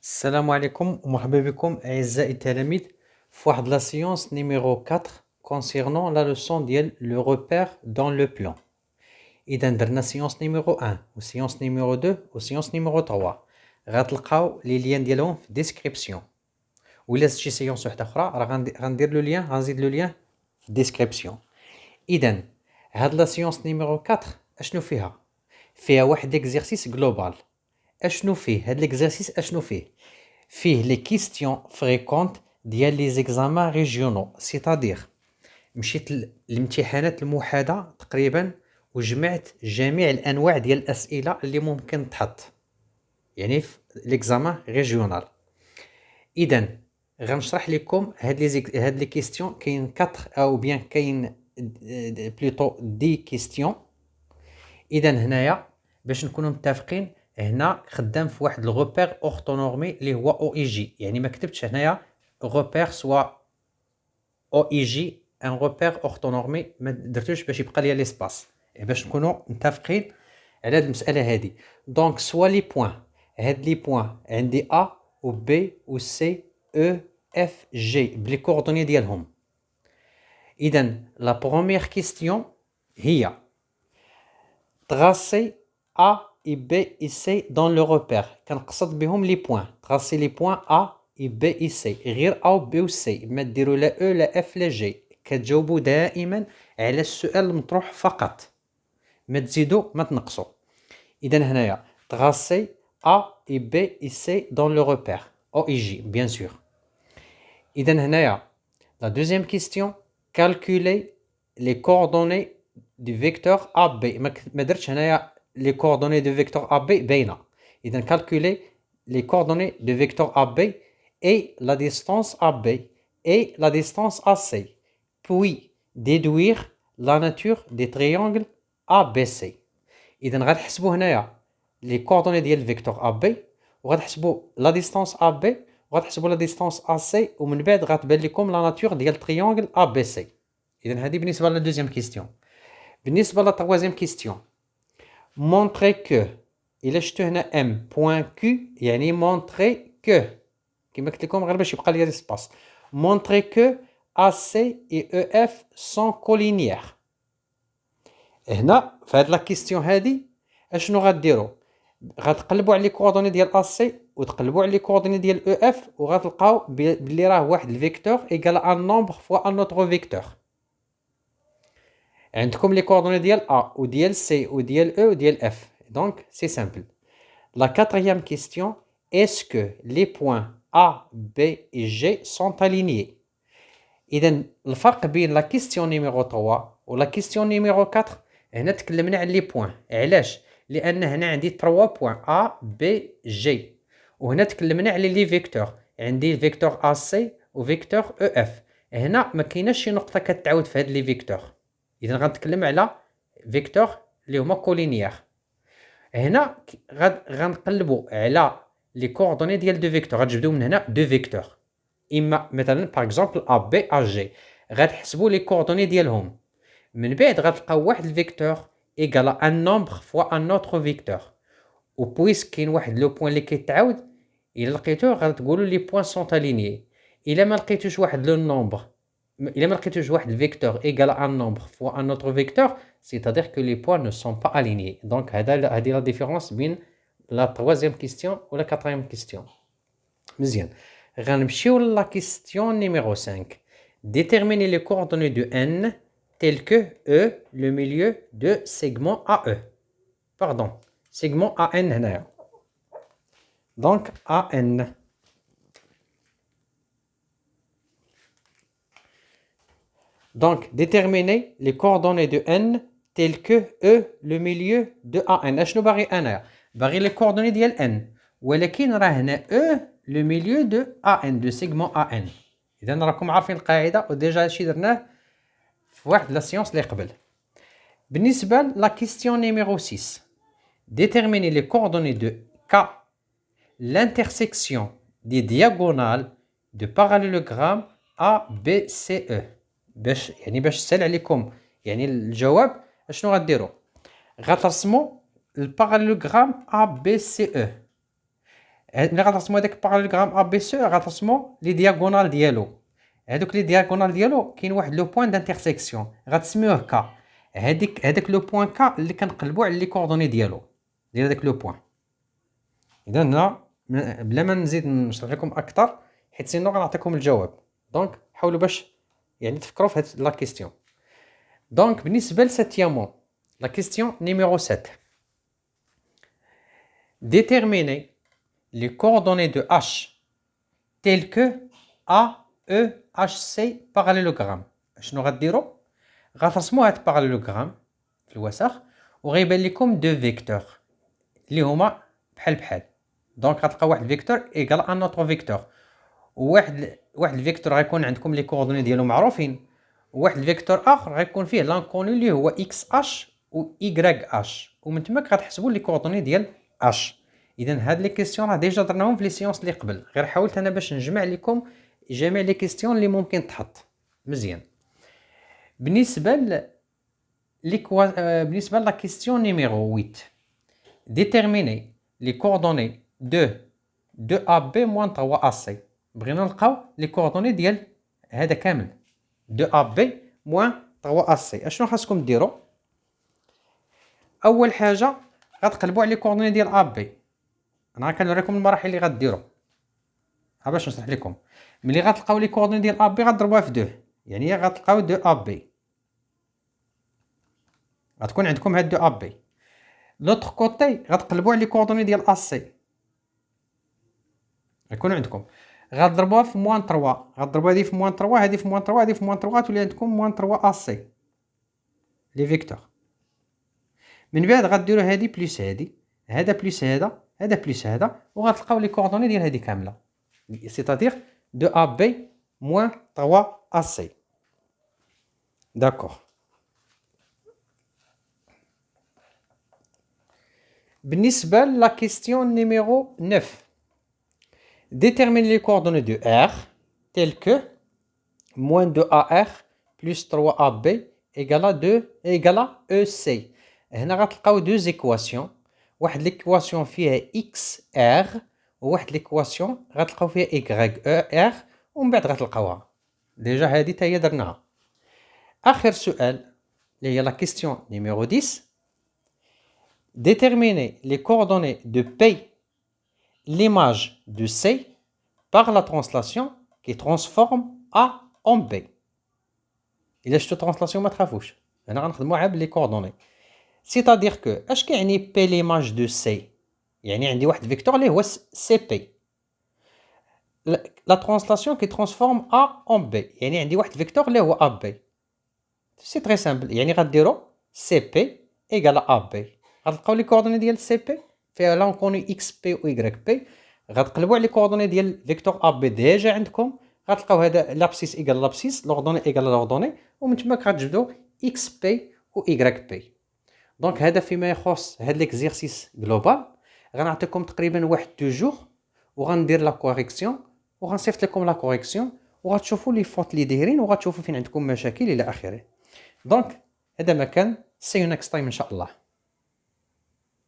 السلام عليكم ومرحبا بكم أعزائي التلاميذ في واحد لا séance numéro 4 concernant la leçon ديال le repère dans le plan. إذا درنا séance numéro 1 و séance numéro 2 و séance numéro 3 غتلقاو لي ليان ديالهم في description. وإلا زدتي séance واحدة أخرى راه غندير لو ليان غنزيد لو ليان في description. إذا هاد لا séance numéro 4 أشنو فيها؟ فيها واحد exercice global. أشنو فيه هاد l'exercice أشنو فيه les questions fréquentes ديال لي زيكزامان ريجيونو سيتادير مشيت للامتحانات الموحده تقريبا وجمعت جميع الانواع ديال الاسئله اللي ممكن تحط يعني في ليكزامان ريجيونال. اذا غنشرح لكم هاد لي كيستيون كاين 4 او بيان كاين بلوتو دي كيستيون. اذا هنايا باش نكونوا متفقين هنا خدام في واحد الغوبير اورتونورمي اللي هو او اي جي، يعني ما كتبتش هنايا غوبير سوا او اي جي ان غوبير اورتونورمي، ما درتوش باش يبقى ليا ليسباس، باش نكونوا متفقين على هاد المساله هادي. دونك سوا لي بوين، هاد لي بوين عندي ا و بي و سي او اف جي بلي كوردوني ديالهم. اذا لا بروميير كيستيون هي tracer A et B et C dans le repère. كنقصد بهم لي بوين، tracer لي بوين A et B et C، غير A و B و C، ما ديروا لا E لا F لا G. كتجاوبوا دائما على السؤال المطروح فقط، ما تزيدوا ما تنقصوا. إذا هنايا tracer A et B et C dans le repère O et J bien sûr. إذا هنايا la deuxième question calculer les coordonnées du vecteur AB. ما درتش هنايا les coordonnées du vecteur AB باينه. إذا calculer les coordonnées du vecteur AB et la distance AB et la distance AC, puis déduire la nature des triangles ABC. إذا غتحسبوا هنايا les coordonnées ديال الفيكتور AB وغتحسبوا la distance AB وغتحسبوا la distance AC ومن بعد غتبان لكم la nature ديال التريونغل ABC. إذا هذه بالنسبة لا دوزيام كيستيون. بالنسبة لا troisième كيستيون montrer que، إلا شفتو هنا M point Q يعني montrer que كما قلت لكم غير باش يبقى لي ليسباس، montrer que AC et EF sont collinéaires. هنا في هاد لا كيستيون هادي اشنو غديروا؟ غتقلبوا على لي كوردوني ديال AC وتقلبوا على لي كوردوني ديال EF وغتلقاو بلي راه واحد الفيكتور ايكال ان نومبر فوا ان اوتر فيكتور. عندكم لي كوردوني ديال A وديال C وديال E وديال F. Donc c'est simple. La quatrième question, est-ce que les points A, B et G sont alignés? إذا الفرق بين لا كيستيون نيميرو 3 ولا كيستيون نيميرو 4 هنا تكلمنا على لي بوين. علاش؟ لأن هنا عندي 3 بوين A B G وهنا تكلمنا على لي فيكتور، عندي فيكتور AC وفيكتور EF. هنا ما كايناش شي نقطة كتعاود في هاد لي فيكتور، إذا غنتكلم على فيكتور اللي هما كولينيير. هنا غنقلبوا على لي كوردوني ديال دو فيكتور، غتجبدوا من هنا دو فيكتور، اما مثلا باغ اكزومبل ا بي ا جي، غتحسبوا لي كوردوني ديالهم، من بعد غتلقاو واحد الفيكتور ايكال ان نومبر فوا ان اوتر فيكتور، و بويس كاين واحد لو بوين اللي كيتعاود، الا لقيتوه غتقولوا لي بوين سون الينيي. الا ما لقيتوش واحد لو نومبر، الا ما لقيتوش واحد الفيكتور ايكال ان نومبر فوا ان اوتر فيكتور، c'est-à-dire que les points ne sont pas alignés. Donc هذه la différence بين la troisième question ou la quatrième question. مزيان. غنمشيو لا question numéro 5. Déterminer les coordonnées de n telles que E le milieu de segment AE. Pardon, segment AN هنايا. Donc AN. Donc déterminer les coordonnées de n telles que E le milieu de AN. اشنو باغي انايا؟ باغي لي كوردوني ديال n، ولكن راه هنا E le milieu de AN de segment AN. اذا راكم عارفين القاعده وديجا هادشي درناه في واحد لا سيونس اللي قبل. بالنسبه لا كيستيون نيميرو 6 déterminer les coordonnées de K l'intersection des diagonales de parallélogramme ABCE. باش تسهل عليكم يعني الجواب اشنو غديروا؟ غترسموا الباراليلوغرام ABCE. ملي غترسمو هداك البارالوغرام ا بي سو غترسمو لي دياغونال ديالو. هادوك لي دياغونال ديالو كاين واحد لو بوين دانترسيكسيون غتسميوه كا. هذاك لو بوين كا اللي كنقلبوا على لي كوردوني ديالو ديال هذاك لو بوين. اذا هنا بلا ما نزيد نشرح لكم اكثر حيت سينو غنعطيكم الجواب. دونك حاولوا باش يعني تفكروا في هاد لا كيستيون. دونك بالنسبه لساتيامون لا كيستيون نيميرو 7. Déterminer les coordonnées de H telles que A, E, HC parallélogramme. شنو غديروا؟ غترسموا هاد الباراليلوغرام في الوسخ وغيبان لكم دو فيكتور اللي هما بحال. دونك غتلقاو واحد الفيكتور ايكال ان اوتر فيكتور، وواحد الفيكتور غيكون عندكم لي كوردوني ديالو معروفين، وواحد الفيكتور اخر غيكون فيه لانكوني اللي هو اكس اش و ايغريك اش، ومن تماك غتحسبوا لي كوردوني ديال اش. اذا هاد لي كيسيون راه ديجا درناهم في لي سيونس اللي قبل، غير حاولت انا باش نجمع لكم جميع لي كيسيون اللي ممكن تحط مزيان. بالنسبه لا كيسيون نيميرو 8. Déterminer les coordonnées de 2AB moins 3AC. بغينا نلقاو لي كوردوني ديال هذا كامل 2AB moins 3AC. اشنو خاصكم ديروا؟ اول حاجه غتقلبوا على لي كوردوني ديال AB. انا كنوريكم المراحل اللي غديروا ها باش نشرح لكم. ملي غتلقاو لي كوردوني ديال AB غتضربوها في 2، يعني غتلقاو 2AB غتكون عندكم هاد 2AB. لوطخ كوتي غتقلبوا على لي كوردوني ديال AC غيكونوا عندكم، غتضربوها في موان 3، غتضربوا هذه في موان 3، هذه في موان 3، هذه في موان 3، تولي عندكم موان 3 AC لي فيكتور. من بعد غديروا هذه بلس هذه، هذا بلس هذا، هذا بلس هذا، وغتلقاو لي كوردوني ديال هذه كامله، سيتادير 2AB moins 3AC. داكوغ. بالنسبه لا كيستيون نيميرو 9. Déterminer les coordonnées de R telles que moins 2AR plus 3AB égale à EC. هنا غتلقاو دوز ايكواسيون، واحد ليكواسيون فيها XR وواحد ليكواسيون غتلقاو فيها YR، ومن بعد غتلقاوها ديجا هادي تا هي درناها. اخر سؤال اللي هي لا كيستيون نيميرو 10. Déterminer les coordonnées de P l'image de C par la translation qui transforme A en B. إلا شفتو translation ما تخافوش، هنا غنخدمو عا بلي كوردوني. سيتادير كو اش كيعني بي ليماج دو سي؟ يعني عندي واحد فيكتور اللي هو سي بي. لا ترانسلاسيون كي ترانسفورم ا اون بي، يعني عندي واحد فيكتور اللي هو ا بي. سي تري سامبل، يعني غديرو سي بي ايكال ا بي. غتلقاو لي كوردوني ديال سي بي فيها لانكوني اكس بي و يغريك بي، غتقلبوا على لي كوردوني ديال فيكتور ا بي ديجا عندكم، غتلقاو هذا لابسيس ايكال لابسيس، لوردوني ايكال لوردوني، ومن تماك غتجبدوا اكس بي و يغريك بي. دونك هذا فيما يخص هاد ليكزيرسيس جلوبال. غنعطيكم تقريبا واحد 2 جور وغندير لا كوريكسيون وغنصيفط لكم لا كوريكسيون وغتشوفوا لي فوت اللي دايرين وغتشوفوا فين عندكم مشاكل الى اخره. دونك هذا ما كان. سي يو نيكست تايم ان شاء الله.